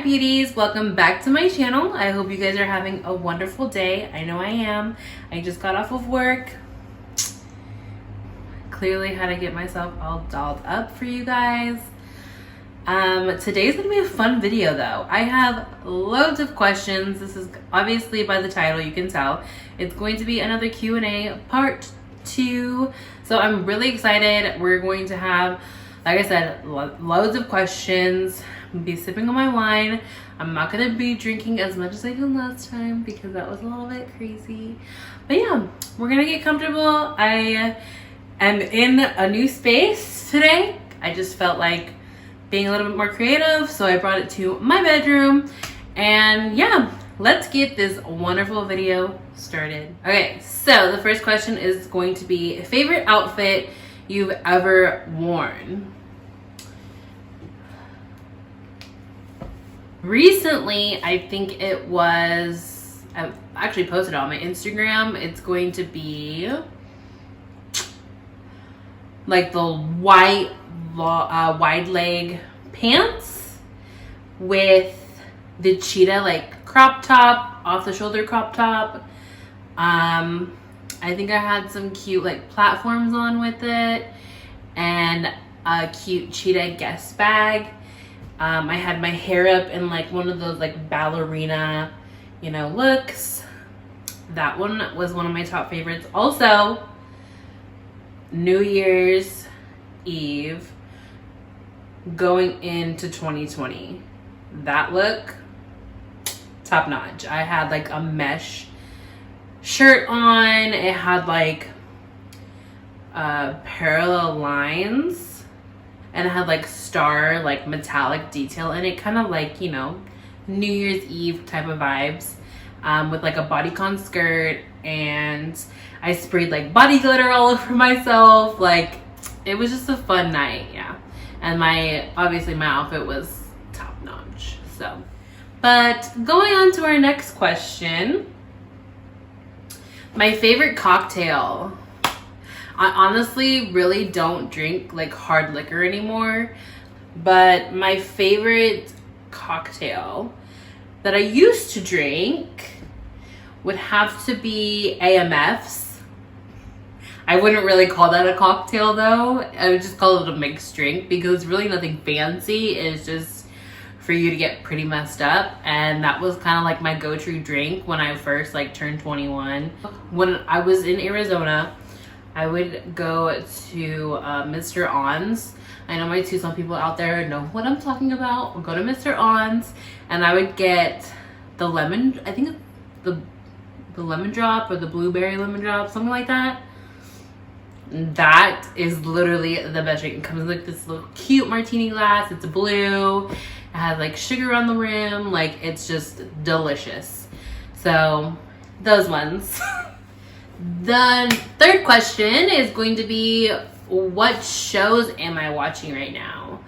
beauties, welcome back to my channel. I hope you guys are having a wonderful day. I know I am. I just got off of work. Clearly had to get myself all dolled up for you guys. Today's gonna be a fun video though. I have loads of questions. This is obviously by the title, you can tell. It's going to be another Q&A part 2. So I'm really excited. We're going to have, like I said, loads of questions. I'm gonna be sipping on my wine. I'm not gonna be drinking as much as I did last time because that was a little bit crazy. But yeah, we're gonna get comfortable. I am in a new space today. I just felt like being a little bit more creative, so I brought it to my bedroom. And yeah, let's get this wonderful video started. Okay, so the first question is going to be favorite outfit you've ever worn. Recently, I think it was, I've actually posted it on my Instagram. It's going to be like the white wide leg pants with the cheetah like crop top, off the shoulder crop top. I think I had some cute like platforms on with it and a cute cheetah guest bag. I had my hair up in like one of those like ballerina, you know, looks. That one was one of my top favorites. Also, New Year's Eve going into 2020, that look, top notch. I had like a mesh shirt on. It had like parallel lines and it had like star like metallic detail in it, kind of like, you know, New Year's Eve type of vibes, with like a bodycon skirt, and I sprayed like body glitter all over myself. Like, it was just a fun night. Yeah. And obviously my outfit was top notch. So, but going on to our next question, my favorite cocktail. I honestly really don't drink like hard liquor anymore, but my favorite cocktail that I used to drink would have to be AMFs. I wouldn't really call that a cocktail though. I would just call it a mixed drink because it's really nothing fancy. It's just for you to get pretty messed up. And that was kind of like my go-to drink when I first like turned 21. When I was in Arizona, I would go to Mr. On's. I know my Tucson people out there know what I'm talking about. I'll go to Mr. On's and I would get the lemon, I think the lemon drop or the blueberry lemon drop, something like that. That is literally the best drink. It comes in like this little cute martini glass. It's blue. It has like sugar on the rim. Like, it's just delicious. So those ones. The third question is going to be, what shows am I watching right now?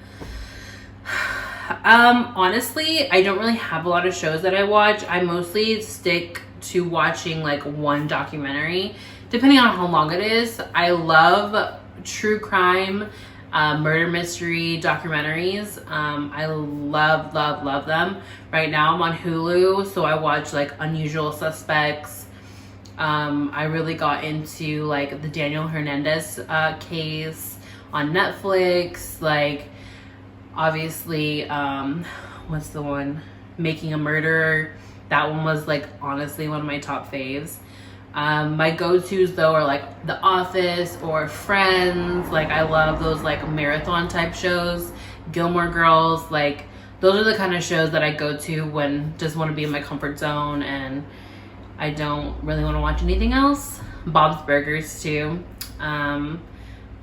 Honestly, I don't really have a lot of shows that I watch. I mostly stick to watching like one documentary, depending on how long it is. I love true crime, murder mystery documentaries. I love them. Right now I'm on Hulu, so I watch like Unusual Suspects. I really got into like the Daniel Hernandez case on Netflix. Like, obviously, what's the one? Making a Murderer. That one was like honestly one of my top faves. My go-tos though are like The Office or Friends. Like, I love those like marathon type shows. Gilmore Girls. Like, those are the kind of shows that I go to when just want to be in my comfort zone and I don't really want to watch anything else. Bob's Burgers too. Yeah,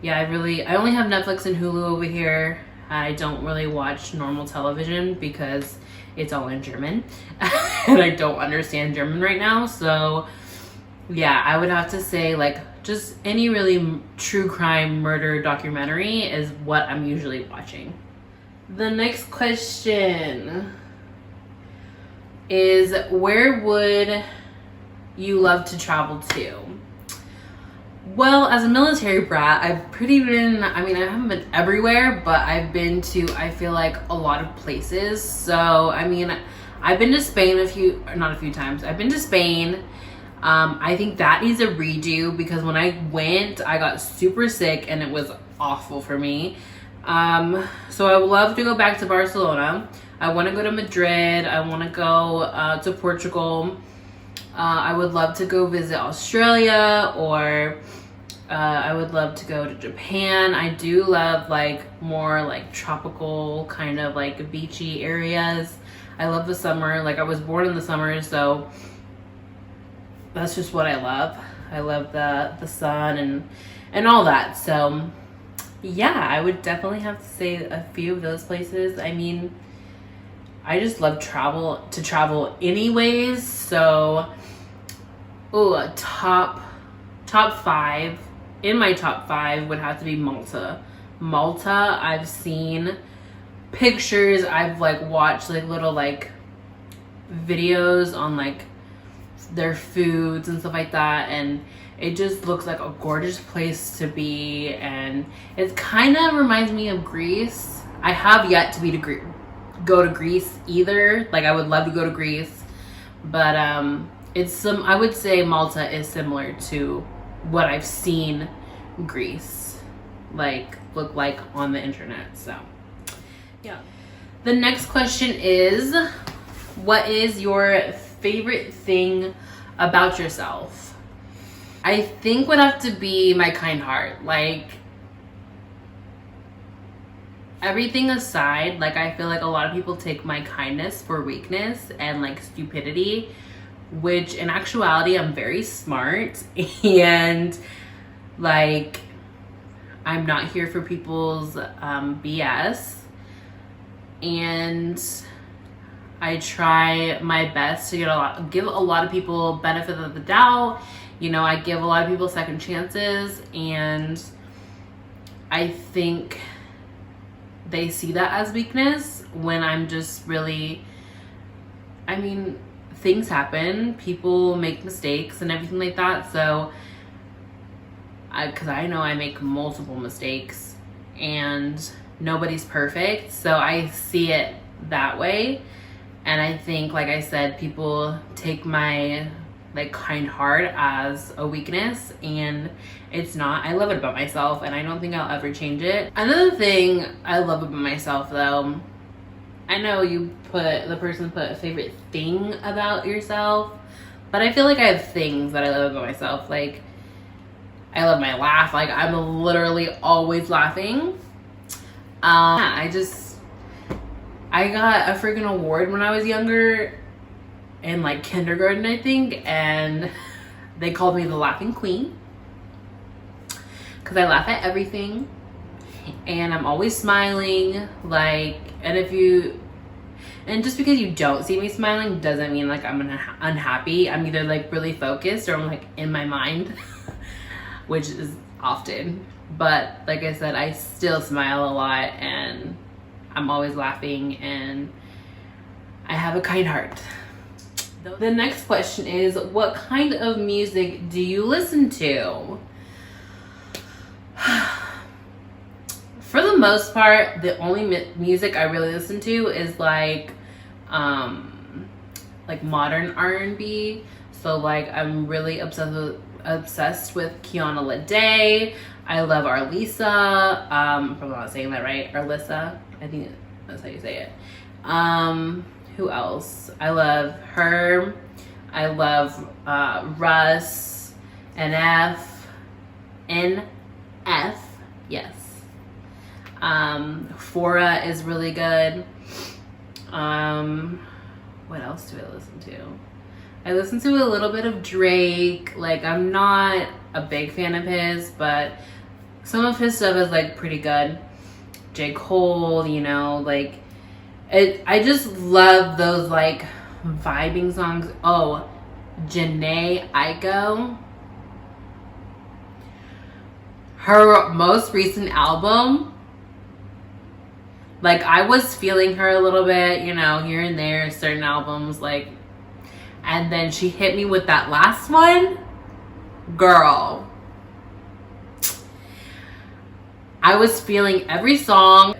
I only have Netflix and Hulu over here. I don't really watch normal television because it's all in German and I don't understand German right now. So yeah, I would have to say like just any really true crime murder documentary is what I'm usually watching. The next question is, where would you love to travel to? Well, as a military brat, I've pretty been, I mean, I haven't been everywhere, but I've been to, I feel like, a lot of places. So, I mean, I've been to Spain not a few times. I've been to Spain. I think that needs a redo because when I went, I got super sick and it was awful for me. So I would love to go back to Barcelona. I want to go to Madrid. I want to go to Portugal. I would love to go visit Australia, or I would love to go to Japan. I do love like more like tropical kind of like beachy areas. I love the summer. Like I was born in the summer, so that's just what I love. I love the sun and all that. So yeah, I would definitely have to say a few of those places. I mean, I just love to travel anyways. So, a top 5. In my top 5 would have to be Malta. Malta, I've seen pictures. I've like watched like little like videos on like their foods and stuff like that, and it just looks like a gorgeous place to be, and it kind of reminds me of Greece. I have yet to go to Greece either. Like I would love to go to Greece, but I would say Malta is similar to what I've seen Greece look like on the internet. So yeah. The next question is, what is your favorite thing about yourself? I think would have to be my kind heart. Like, everything aside, like I feel like a lot of people take my kindness for weakness and like stupidity, which in actuality I'm very smart and like I'm not here for people's BS, and I try my best to give a lot of people benefit of the doubt. You know, I give a lot of people second chances, and I think they see that as weakness when I'm just really, I mean, things happen, people make mistakes and everything like that. So because I know I make multiple mistakes and nobody's perfect, so I see it that way. And I think, like I said, people take my like kind heart as a weakness, and it's not. I love it about myself, and I don't think I'll ever change it. Another thing I love about myself, though, I know the person put a favorite thing about yourself, but I feel like I have things that I love about myself. Like, I love my laugh. Like, I'm literally always laughing. I got a freaking award when I was younger, in like kindergarten, I think, and they called me the Laughing Queen because I laugh at everything and I'm always smiling. Like, and just because you don't see me smiling doesn't mean like I'm unhappy. I'm either like really focused or I'm like in my mind, which is often. But like I said, I still smile a lot and I'm always laughing, and I have a kind heart. The next question is, what kind of music do you listen to? For the most part, the only music I really listen to is like modern R&B. So like I'm really obsessed with Kiana Lede. I love Arlisa. I'm probably not saying that right. Arlissa. I think that's how you say it. Who else? I love her. I love Russ, NF, yes. Fora is really good. What else do I listen to? I listen to a little bit of Drake. Like, I'm not a big fan of his, but some of his stuff is like pretty good. J. Cole, you know, like I just love those like vibing songs. Oh, Janae Aiko. Her most recent album, like I was feeling her a little bit, you know, here and there, certain albums, like, and then she hit me with that last one. Girl, I was feeling every song.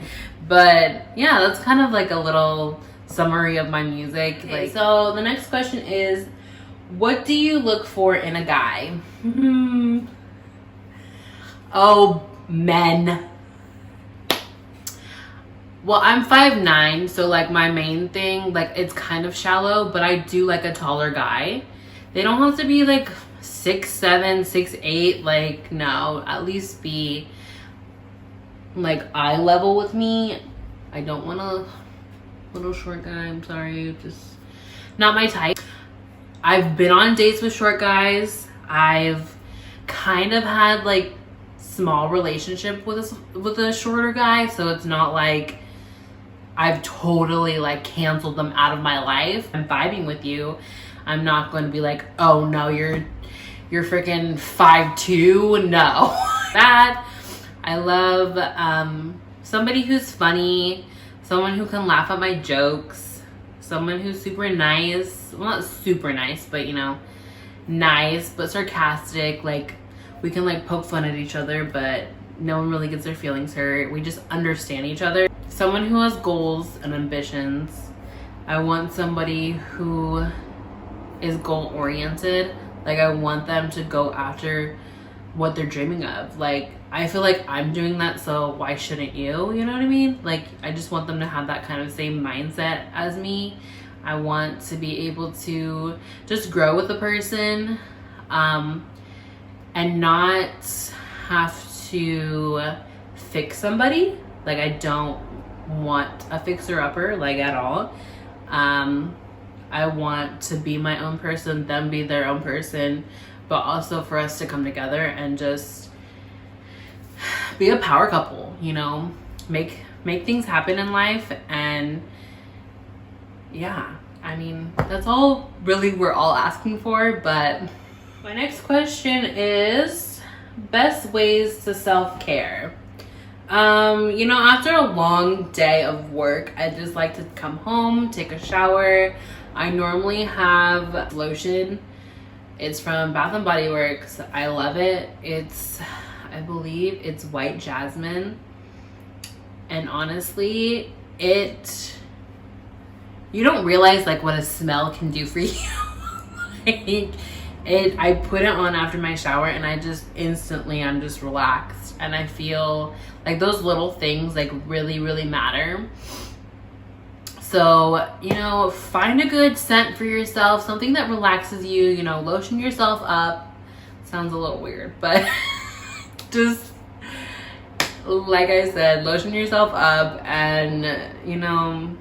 But yeah, that's kind of like a little summary of my music. Okay, like, so the next question is, what do you look for in a guy? Oh, men. Well, I'm 5'9", so like my main thing, like it's kind of shallow, but I do like a taller guy. They don't have to be like 6'7", 6'8", like no, at least be like eye level with me. I don't want a little short guy, I'm sorry, just not my type. I've been on dates with short guys. I've kind of had like small relationship with a shorter guy, so it's not like I've totally like canceled them out of my life. I'm vibing with you. I'm not going to be like, oh no, you're freaking 5'2". No. That I love somebody who's funny, someone who can laugh at my jokes, someone who's super nice. Well, not super nice, but you know, nice but sarcastic. Like we can like poke fun at each other, but no one really gets their feelings hurt. We just understand each other. Someone who has goals and ambitions. I want somebody who is goal oriented. Like I want them to go after what they're dreaming of. Like I feel like I'm doing that, so why shouldn't you? You know what I mean? Like I just want them to have that kind of same mindset as me. I want to be able to just grow with a person and not have to fix somebody. Like I don't want a fixer-upper, like at all. I want to be my own person, them be their own person, but also for us to come together and just be a power couple, you know, make things happen in life. And yeah, I mean, that's all really we're all asking for. But my next question is best ways to self-care. You know, after a long day of work, I just like to come home, take a shower. I normally have lotion. It's from Bath and Body Works. I love it. I believe it's white jasmine. And honestly, you don't realize like what a smell can do for you. I put it on after my shower and I'm just relaxed, and I feel like those little things like really, really matter. So, you know, find a good scent for yourself, something that relaxes you, you know, lotion yourself up. Sounds a little weird, but just like I said, lotion yourself up, and you know,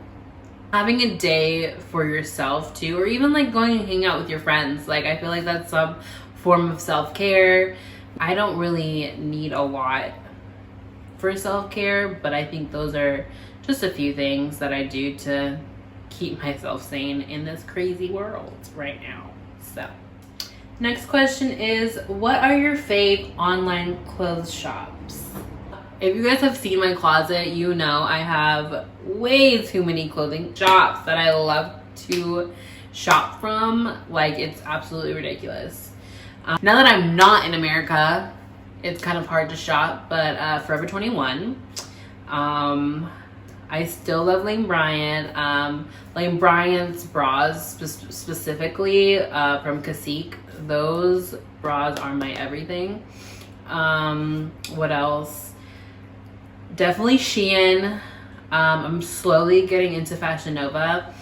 having a day for yourself too, or even like going and hang out with your friends. Like I feel like that's some form of self-care. I don't really need a lot for self-care, but I think those are just a few things that I do to keep myself sane in this crazy world right now. So next question is, what are your fave online clothes shops? If you guys have seen my closet, you know I have way too many clothing shops that I love to shop from. Like it's absolutely ridiculous. Now that I'm not in America, it's kind of hard to shop, but Forever 21. I still love Lane Bryant. Lane Bryant's bras specifically from Cacique. Those bras are my everything. What else? Definitely Shein. I'm slowly getting into Fashion Nova.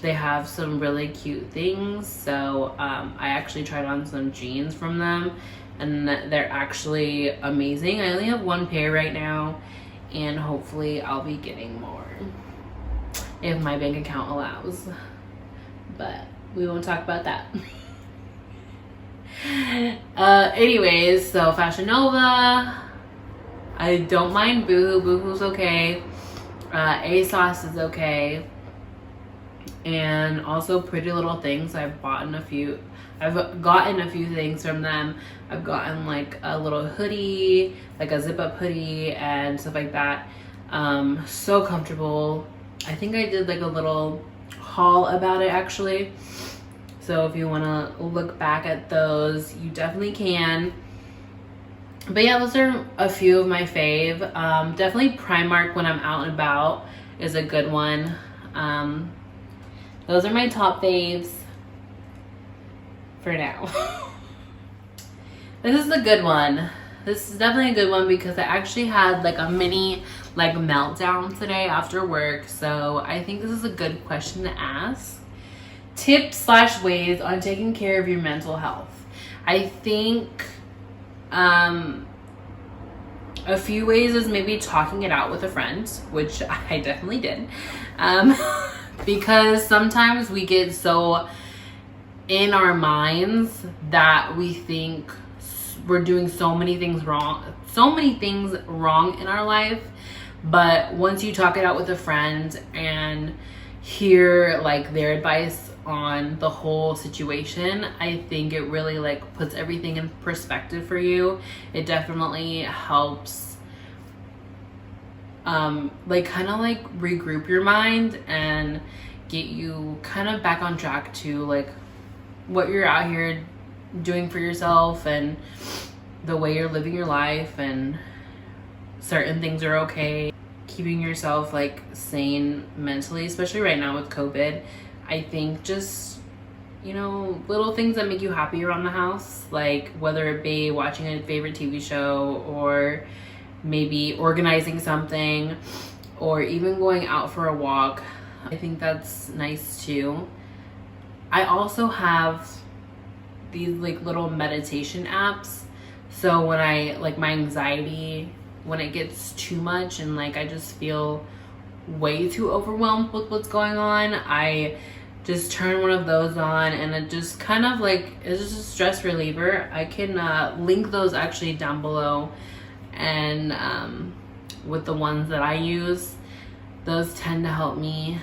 They have some really cute things. So I actually tried on some jeans from them, and they're actually amazing. I only have one pair right now, and hopefully I'll be getting more if my bank account allows, but we won't talk about that. Anyways, so Fashion Nova. I don't mind Boohoo. Boohoo's okay. ASOS is okay. And also Pretty Little Things. I've gotten a few things from them. I've gotten like a little hoodie, like a zip up hoodie and stuff like that. So comfortable. I think I did like a little haul about it actually. So if you want to look back at those, you definitely can. But yeah, those are a few of my fave. Definitely Primark when I'm out and about is a good one. Those are my top faves for now. This is a good one. This is definitely a good one because I actually had like a mini like meltdown today after work. So I think this is a good question to ask. Tips / ways on taking care of your mental health. I think a few ways is maybe talking it out with a friend, which I definitely did. Because sometimes we get so in our minds that we think we're doing so many things wrong in our life. But once you talk it out with a friend and hear like their advice on the whole situation, I think it really like puts everything in perspective for you. It definitely helps like kind of like regroup your mind and get you kind of back on track to like what you're out here doing for yourself and the way you're living your life, and certain things are okay. Keeping yourself like sane mentally, especially right now with COVID. I think just, you know, little things that make you happy around the house, like whether it be watching a favorite TV show or maybe organizing something or even going out for a walk. I think that's nice too. I also have these like little meditation apps. So when I like my anxiety, when it gets too much and like I just feel way too overwhelmed with what's going on, I just turn one of those on, and it just kind of like it's just a stress reliever. I can link those actually down below, and with the ones that I use, those tend to help me.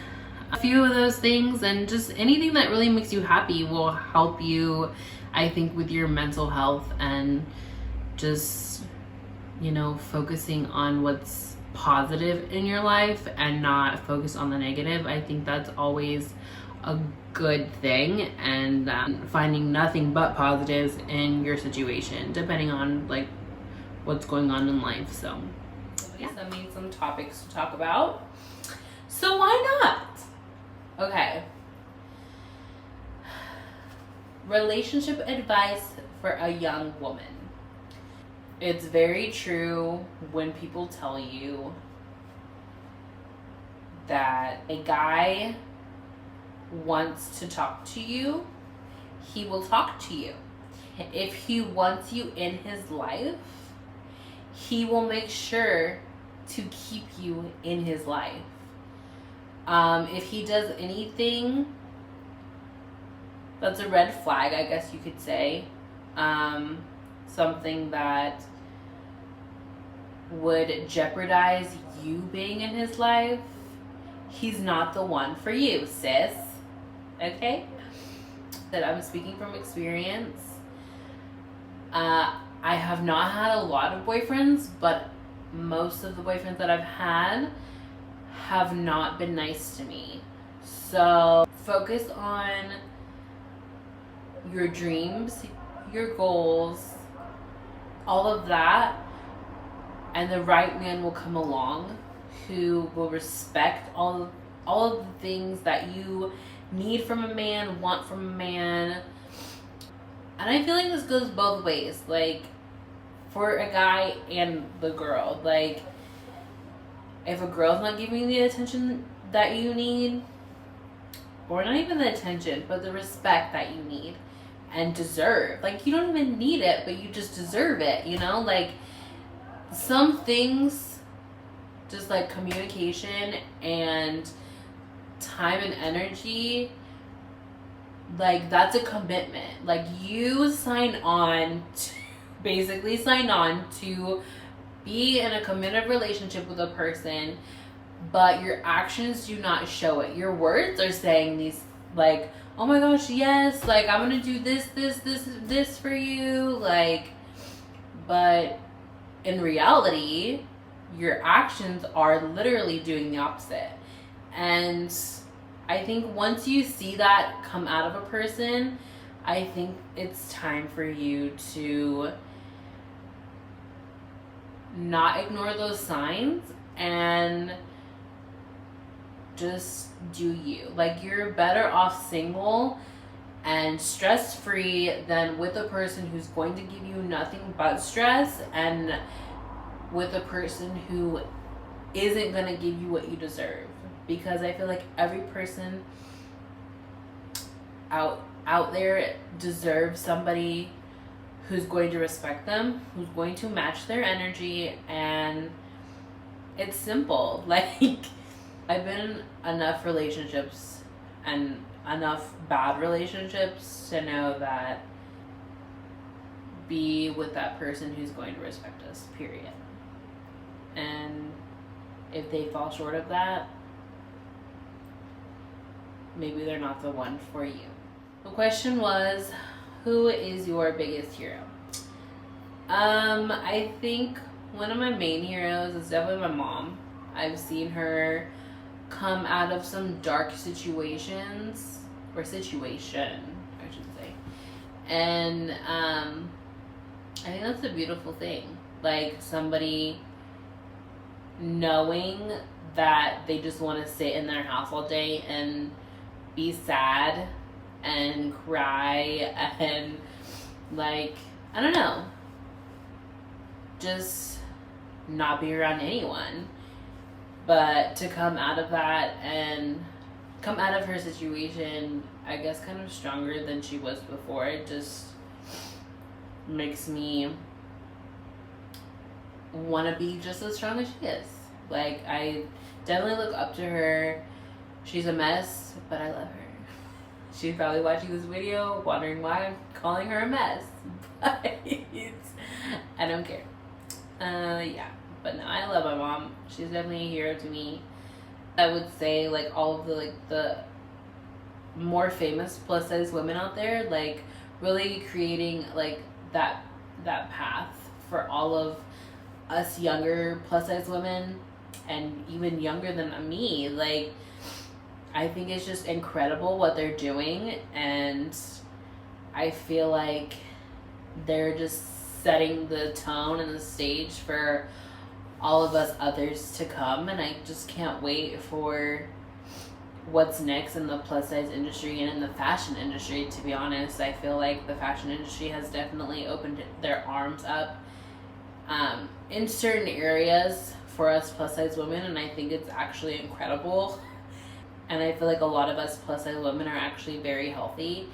A few of those things, and just anything that really makes you happy will help you, I think, with your mental health, and just, you know, focusing on what's positive in your life and not focus on the negative. I think that's always a good thing, and finding nothing but positives in your situation, depending on like what's going on in life. So yeah, that made some topics to talk about. So why not? Okay. Relationship advice for a young woman. It's very true when people tell you that a guy wants to talk to you, he will talk to you. If he wants you in his life, he will make sure to keep you in his life. If he does anything that's a red flag, I guess you could say, something that would jeopardize you being in his life, he's not the one for you, sis. Okay? That I'm speaking from experience. I have not had a lot of boyfriends, but most of the boyfriends that I've had have not been nice to me. So focus on your dreams, your goals, all of that, and the right man will come along who will respect all of the things that you need from a man, want from a man. And I feel like this goes both ways, like for a guy and the girl. Like if a girl's not giving you the attention that you need, or not even the attention, but the respect that you need and deserve, like you don't even need it, but you just deserve it, you know? Like some things, just like communication and time and energy, like that's a commitment. Like you basically sign on to be in a committed relationship with a person, but your actions do not show it. Your words are saying these, like, oh my gosh, yes, like I'm gonna do this for you, like, but in reality, your actions are literally doing the opposite. And I think once you see that come out of a person, I think it's time for you to not ignore those signs and just do you. Like, you're better off single and stress-free than with a person who's going to give you nothing but stress, and with a person who isn't going to give you what you deserve. Because I feel like every person out there deserves somebody who's going to respect them, who's going to match their energy, and it's simple. Like, I've been in enough relationships and enough bad relationships to know that be with that person who's going to respect us, period. And if they fall short of that, maybe they're not the one for you. The question was, who is your biggest hero? I think one of my main heroes is definitely my mom. I've seen her come out of some dark situations, or situation, I should say. And I think that's a beautiful thing. Like, somebody knowing that they just want to sit in their house all day and be sad and cry and, like, I don't know, just not be around anyone. But to come out of that and come out of her situation, I guess, kind of stronger than she was before, it just makes me want to be just as strong as she is. Like, I definitely look up to her. She's a mess, but I love her. She's probably watching this video wondering why I'm calling her a mess, but I don't care. Yeah, but no, I love my mom. She's definitely a hero to me. I would say, like, all of the more famous plus size women out there, like, really creating, like, that path for all of us younger plus size women, and even younger than me. Like, I think it's just incredible what they're doing, and I feel like they're just setting the tone and the stage for all of us others to come, and I just can't wait for what's next in the plus size industry and in the fashion industry. To be honest, I feel like the fashion industry has definitely opened their arms up in certain areas for us plus size women, and I think it's actually incredible. And I feel like a lot of us plus size women are actually very healthy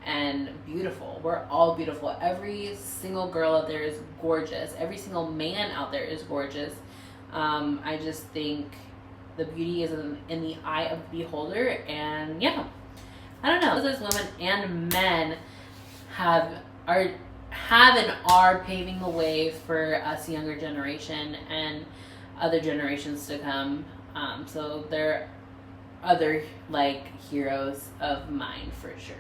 and beautiful. We're all beautiful. Every single girl out there is gorgeous. Every single man out there is gorgeous. I just think the beauty is in the eye of the beholder. And yeah, I don't know. Plus size women and men have and are paving the way for us younger generation and other generations to come. So they're other, like, heroes of mine for sure.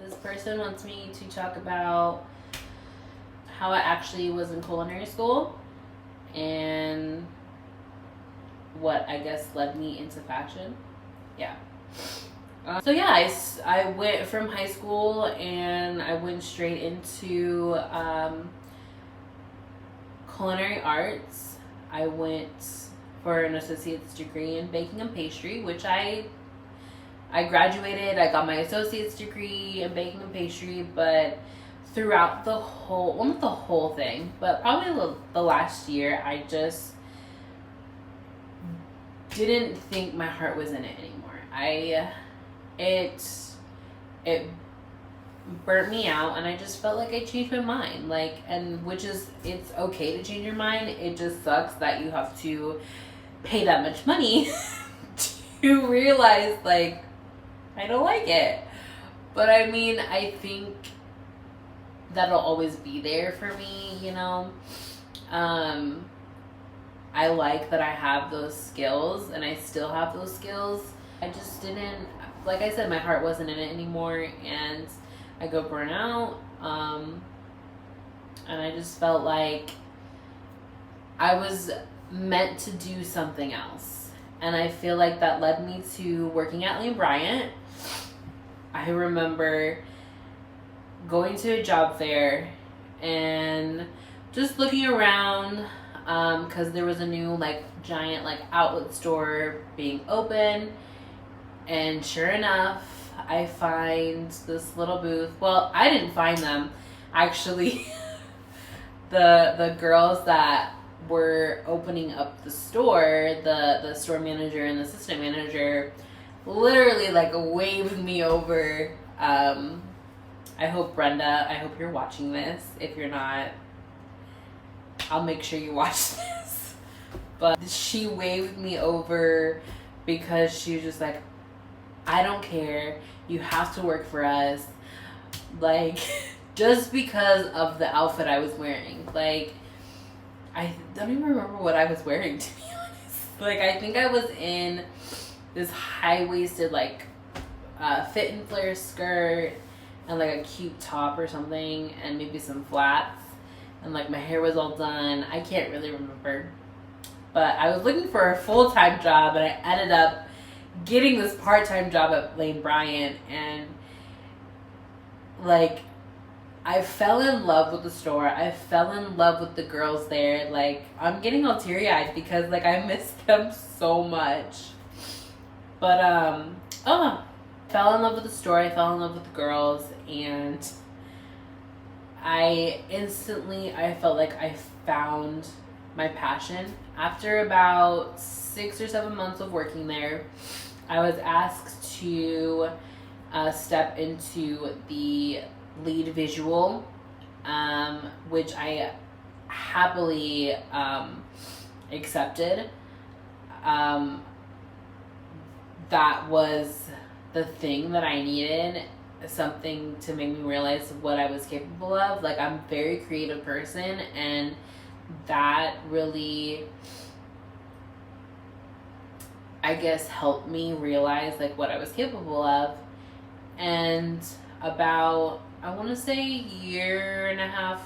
This person wants me to talk about how I actually was in culinary school and what, I guess, led me into fashion. Yeah. So yeah, I went from high school and I went straight into culinary arts. I went for an associate's degree in baking and pastry, which I graduated. I got my associate's degree in baking and pastry, but throughout the whole, well, not the whole thing, but probably the last year, I just didn't think my heart was in it anymore. It burnt me out, and I just felt like I changed my mind. Like, and which is, it's okay to change your mind. It just sucks that you have to pay that much money to realize, like, I don't like it. But I mean, I think that'll always be there for me, you know. I like that I have those skills, and I still have those skills. I just didn't, like I said, my heart wasn't in it anymore, and I got burnt out. And I just felt like I was meant to do something else. And I feel like that led me to working at Lane Bryant. I remember going to a job fair and just looking around. because there was a new like giant like outlet store being open, and sure enough, I find this little booth. Well, I didn't find them, actually. the girls that were opening up the store, the store manager and the assistant manager, literally like waved me over. I hope, Brenda, I hope you're watching this. If you're not, I'll make sure you watch this. But she waved me over because she was just like, I don't care, you have to work for us. Like, just because of the outfit I was wearing. Like, I don't even remember what I was wearing, to be honest. Like, I think I was in this high-waisted, like, fit and flare skirt and, like, a cute top or something, and maybe some flats. And, like, my hair was all done. I can't really remember. But I was looking for a full-time job, and I ended up getting this part-time job at Lane Bryant. And, like, I fell in love with the store. I fell in love with the girls there. Like, I'm getting all teary-eyed because, like, I miss them so much. But, fell in love with the store. I fell in love with the girls. And I felt like I found my passion. After about 6 or 7 months of working there, I was asked to step into the lead visual, which I happily accepted. That was the thing that I needed, something to make me realize what I was capable of. Like, I'm a very creative person, and that really, I guess, helped me realize like what I was capable of. And about, I want to say, a year and a half,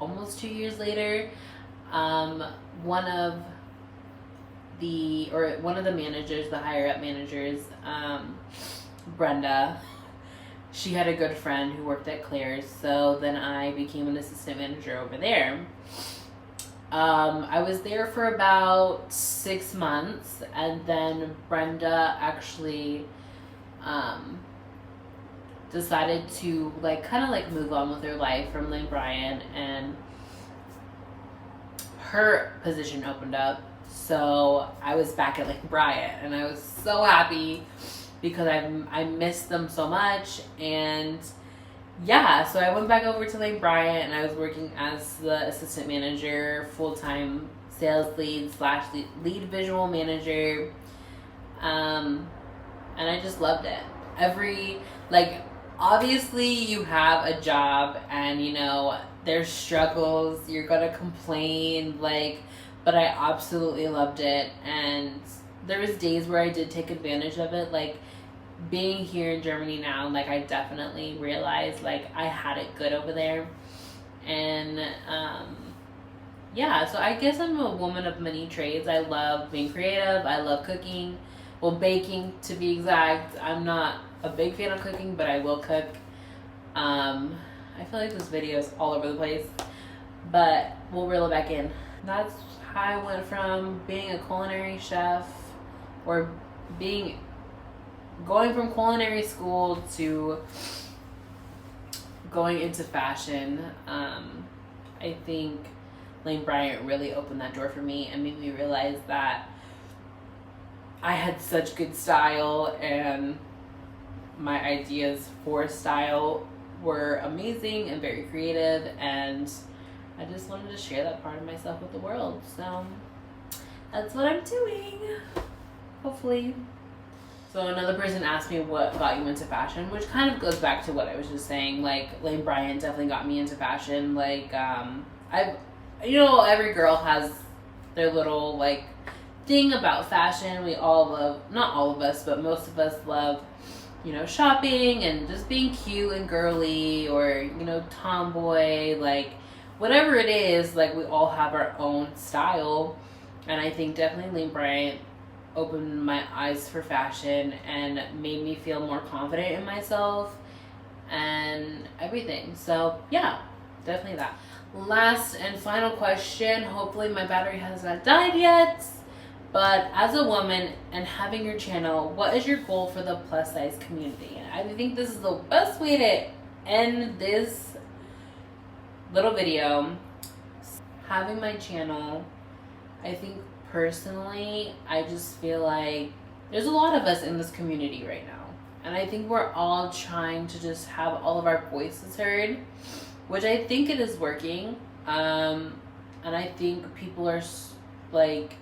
almost 2 years later, one of the managers, the higher up managers, Brenda, she had a good friend who worked at Claire's, so then I became an assistant manager over there. I was there for about 6 months, and then Brenda actually decided to like kind of like move on with her life from Lane Bryant, and her position opened up. So I was back at Lane Bryant, and I was so happy because I missed them so much. And yeah, so I went back over to Lane Bryant, and I was working as the assistant manager, full-time sales lead / lead visual manager. And I just loved it. Obviously you have a job, and you know, there's struggles, you're gonna complain, but I absolutely loved it. And there was days where I did take advantage of it, like being here in Germany now, like I definitely realized like I had it good over there. And yeah, so I guess I'm a woman of many trades. I love being creative, I love cooking, well, baking to be exact. I'm not a big fan of cooking, but I will cook. I feel like this video is all over the place, but we'll reel it back in. That's how I went from being a culinary chef, or going from culinary school to going into fashion. I think Lane Bryant really opened that door for me and made me realize that I had such good style, and my ideas for style were amazing and very creative, and I just wanted to share that part of myself with the world. So that's what I'm doing, hopefully. So another person asked me what got you into fashion, which kind of goes back to what I was just saying. Like, Lane Bryant definitely got me into fashion. Like, every girl has their little like thing about fashion. We all love, not all of us, but most of us love, you know, shopping and just being cute and girly, or, you know, tomboy, like whatever it is. Like, we all have our own style, and I think definitely Lane Bryant opened my eyes for fashion and made me feel more confident in myself and everything. So yeah, definitely that. Last and final question. Hopefully my battery has not died yet. But as a woman and having your channel, what is your goal for the plus size community? And I think this is the best way to end this little video. Having my channel, I think personally, I just feel like there's a lot of us in this community right now. And I think we're all trying to just have all of our voices heard, which I think it is working. And I think people are like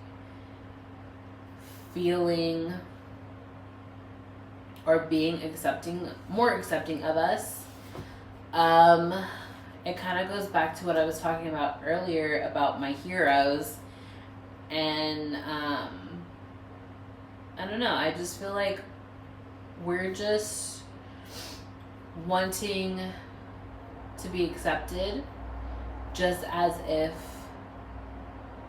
feeling or being more accepting of us. It kind of goes back to what I was talking about earlier about my heroes. And I don't know, I just feel like we're just wanting to be accepted, just as if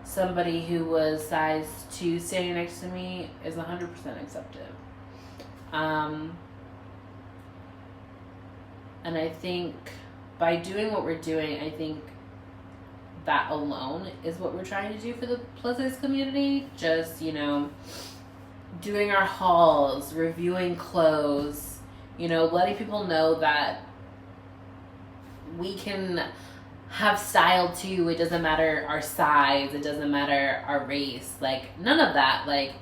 somebody who was size 2 standing next to me is 100% accepted. And I think by doing what we're doing, I think that alone is what we're trying to do for the plus size community. Just, you know, doing our hauls, reviewing clothes, you know, letting people know that we can have style too. It doesn't matter our size, it doesn't matter our race, like none of that. Like,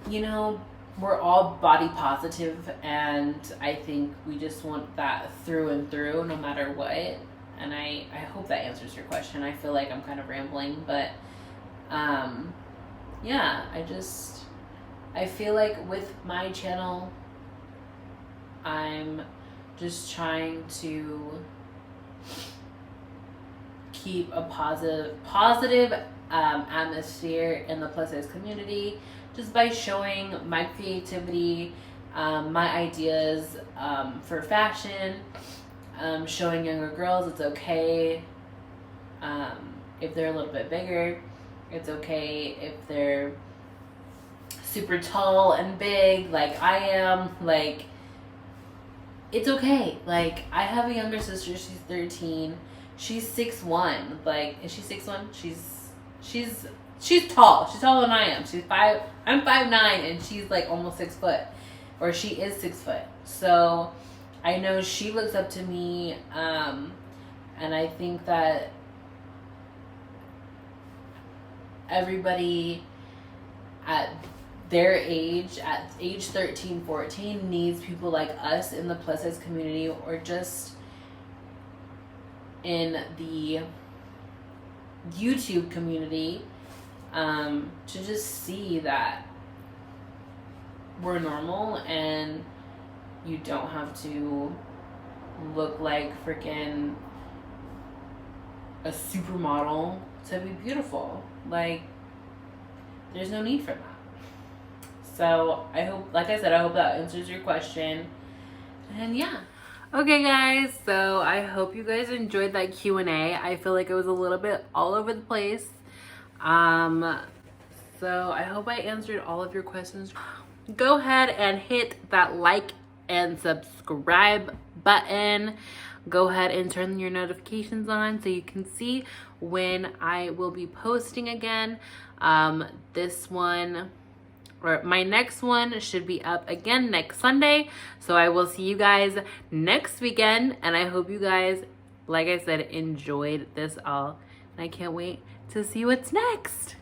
you know, we're all body positive, and I think we just want that through and through, no matter what. And I hope that answers your question. I feel like I'm kind of rambling, but yeah, I feel like with my channel, I'm just trying to keep a positive atmosphere in the plus size community, just by showing my creativity, my ideas for fashion, showing younger girls it's okay if they're a little bit bigger. It's okay if they're super tall and big like I am. Like, it's okay. Like, I have a younger sister, she's 13. She's 6'1". Like, is she 6'1"? She's tall. She's taller than I am. I'm 5'9", and she's like almost 6 foot. Or she is 6 foot. So I know she looks up to me, and I think that everybody at their age, at age 13, 14, needs people like us in the plus size community, or just in the YouTube community, to just see that we're normal and you don't have to look like freaking a supermodel to be beautiful. Like, there's no need for that. So I hope, like I said, I hope that answers your question. And yeah. Okay guys, so I hope you guys enjoyed that Q&A. I feel like it was a little bit all over the place. So I hope I answered all of your questions. Go ahead and hit that like and subscribe button. Go ahead and turn your notifications on so you can see when I will be posting again. This one, or my next one, should be up again next Sunday. So I will see you guys next weekend, and I hope you guys, like I said, enjoyed this all. And I can't wait to see what's next.